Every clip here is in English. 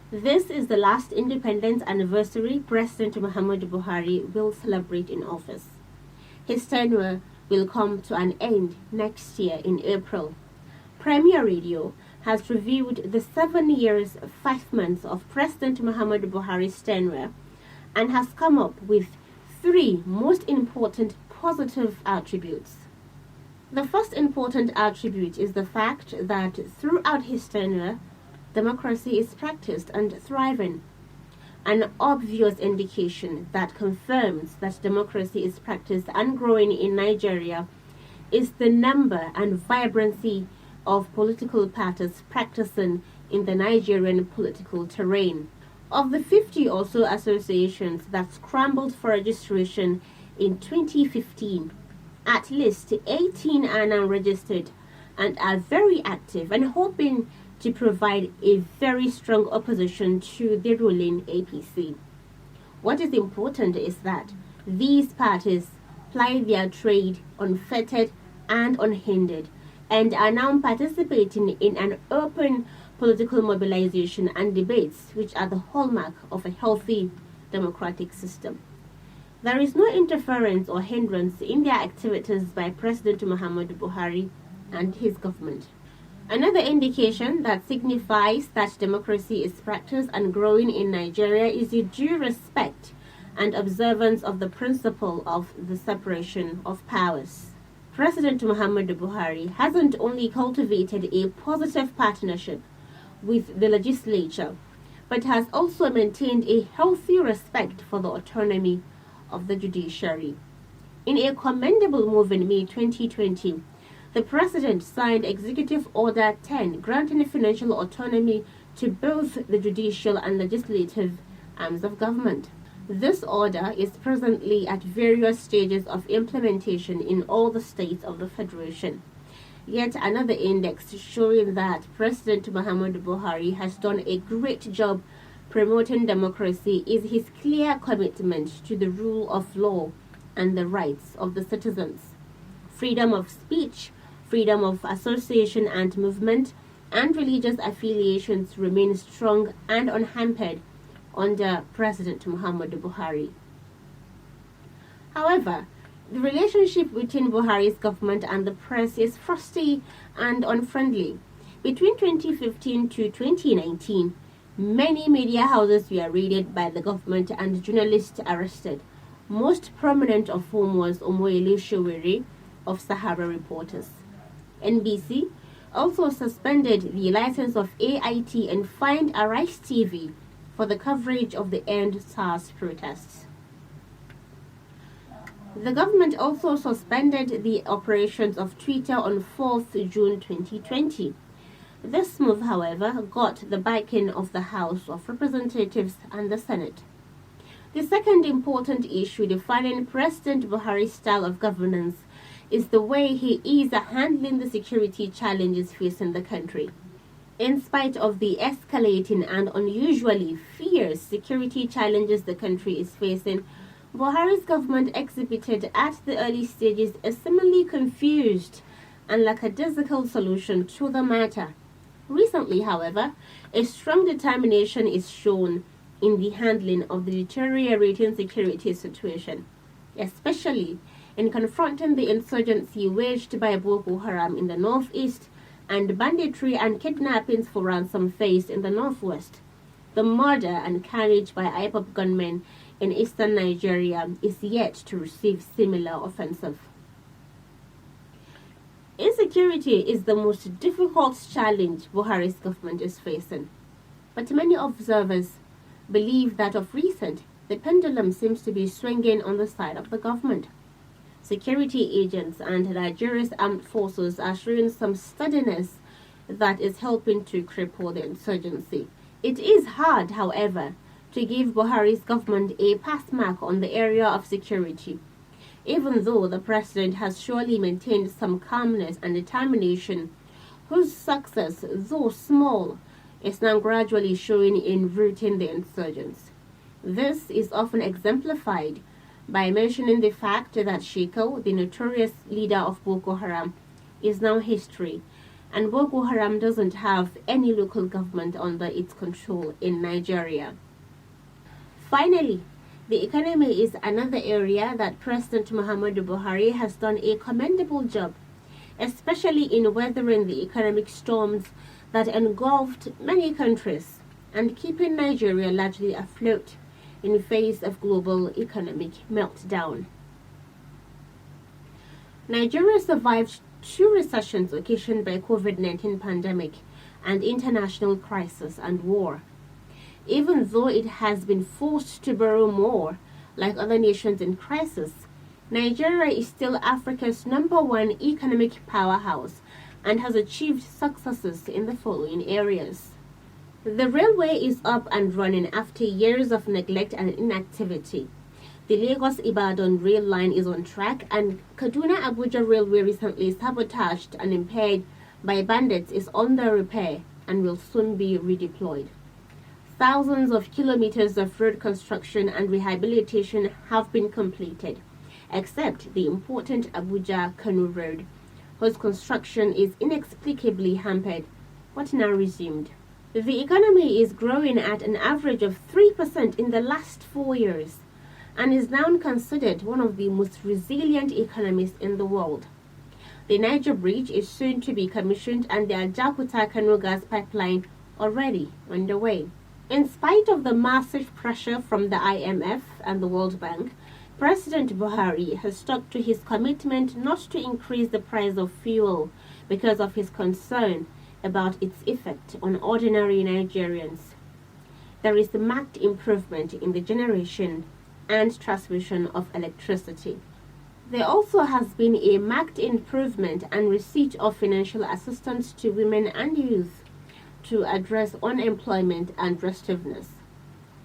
This is the last independence anniversary President Muhammadu Buhari will celebrate in office. His tenure will come to an end next year in April. Premier Radio has reviewed the 7 years, 5 months of President Muhammadu Buhari's tenure and has come up with 3 most important positive attributes. The first important attribute is the fact that throughout his tenure, democracy is practiced and thriving. An obvious indication that confirms that democracy is practiced and growing in Nigeria is the number and vibrancy of political parties practicing in the Nigerian political terrain. Of the 50 or so associations that scrambled for registration in 2015, at least 18 are now registered and are very active and hoping to provide a very strong opposition to the ruling APC. What is important is that these parties ply their trade unfettered and unhindered and are now participating in an open political mobilization and debates which are the hallmark of a healthy democratic system. There is no interference or hindrance in their activities by President Muhammadu Buhari and his government. Another indication that signifies that democracy is practiced and growing in Nigeria is the due respect and observance of the principle of the separation of powers. President Muhammadu Buhari hasn't only cultivated a positive partnership with the legislature, but has also maintained a healthy respect for the autonomy of the judiciary. In a commendable move in May 2020, the President signed Executive Order 10 granting financial autonomy to both the judicial and legislative arms of government. This order is presently at various stages of implementation in all the states of the Federation. Yet another index showing that President Muhammadu Buhari has done a great job promoting democracy is his clear commitment to the rule of law and the rights of the citizens. Freedom of speech, freedom of association and movement, and religious affiliations remain strong and unhampered under President Muhammadu Buhari. However, the relationship between Buhari's government and the press is frosty and unfriendly. Between 2015 to 2019, many media houses were raided by the government and journalists arrested, most prominent of whom was Omoyele Sowore of Sahara Reporters. NBC also suspended the license of AIT and fined Arise TV for the coverage of the End SARS protests. The government also suspended the operations of Twitter on 4th June 2020. This move, however, got the backing of the House of Representatives and the Senate. The second important issue defining President Buhari's style of governance is the way he is handling the security challenges facing the country. In spite of the escalating and unusually fierce security challenges the country is facing, Buhari's government exhibited at the early stages a seemingly confused and lackadaisical solution to the matter. Recently, however, a strong determination is shown in the handling of the deteriorating security situation, especially in confronting the insurgency waged by Boko Haram in the northeast and banditry and kidnappings for ransom faced in the northwest. The murder and carnage by IPOB gunmen in eastern Nigeria is yet to receive similar offensive. Insecurity is the most difficult challenge Buhari's government is facing, but many observers believe that of recent, the pendulum seems to be swinging on the side of the government. Security agents and Nigeria's armed forces are showing some steadiness that is helping to cripple the insurgency. It is hard, however, to give Buhari's government a pass mark on the area of security, even though the president has surely maintained some calmness and determination, whose success, though small, is now gradually showing in routing the insurgents. This is often exemplified by mentioning the fact that Shekau, the notorious leader of Boko Haram, is now history, and Boko Haram doesn't have any local government under its control in Nigeria. Finally, the economy is another area that President Muhammadu Buhari has done a commendable job, especially in weathering the economic storms that engulfed many countries and keeping Nigeria largely afloat in the face of global economic meltdown. Nigeria survived two recessions occasioned by COVID-19 pandemic and international crisis and war. Even though it has been forced to borrow more, like other nations in crisis, Nigeria is still Africa's #1 economic powerhouse and has achieved successes in the following areas. The railway is up and running after years of neglect and inactivity. The Lagos-Ibadan rail line is on track, and Kaduna-Abuja railway, recently sabotaged and impaired by bandits, is under repair and will soon be redeployed. Thousands of kilometers of road construction and rehabilitation have been completed, except the important Abuja-Kano road, whose construction is inexplicably hampered, but now resumed. The economy is growing at an average of 3% in the last 4 years and is now considered one of the most resilient economies in the world. The Niger Bridge is soon to be commissioned and the Ajaokuta-Kano gas pipeline already underway. In spite of the massive pressure from the IMF and the World Bank, President Buhari has stuck to his commitment not to increase the price of fuel because of his concern about its effect on ordinary Nigerians. There is a marked improvement in the generation and transmission of electricity. There also has been a marked improvement and receipt of financial assistance to women and youth to address unemployment and restiveness.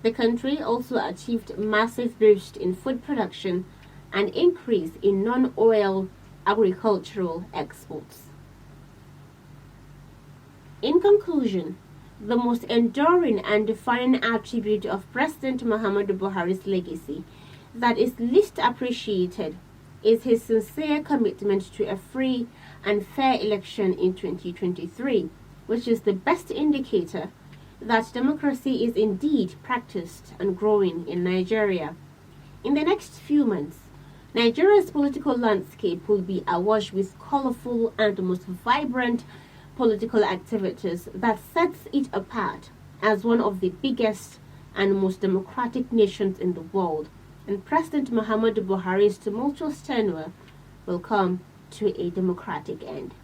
The country also achieved massive boost in food production and increase in non-oil agricultural exports. In conclusion, the most enduring and defining attribute of President Muhammadu Buhari's legacy that is least appreciated is his sincere commitment to a free and fair election in 2023, which is the best indicator that democracy is indeed practiced and growing in Nigeria. In the next few months, Nigeria's political landscape will be awash with colorful and most vibrant political activities that sets it apart as one of the biggest and most democratic nations in the world, and President Muhammadu Buhari's tumultuous tenure will come to a democratic end.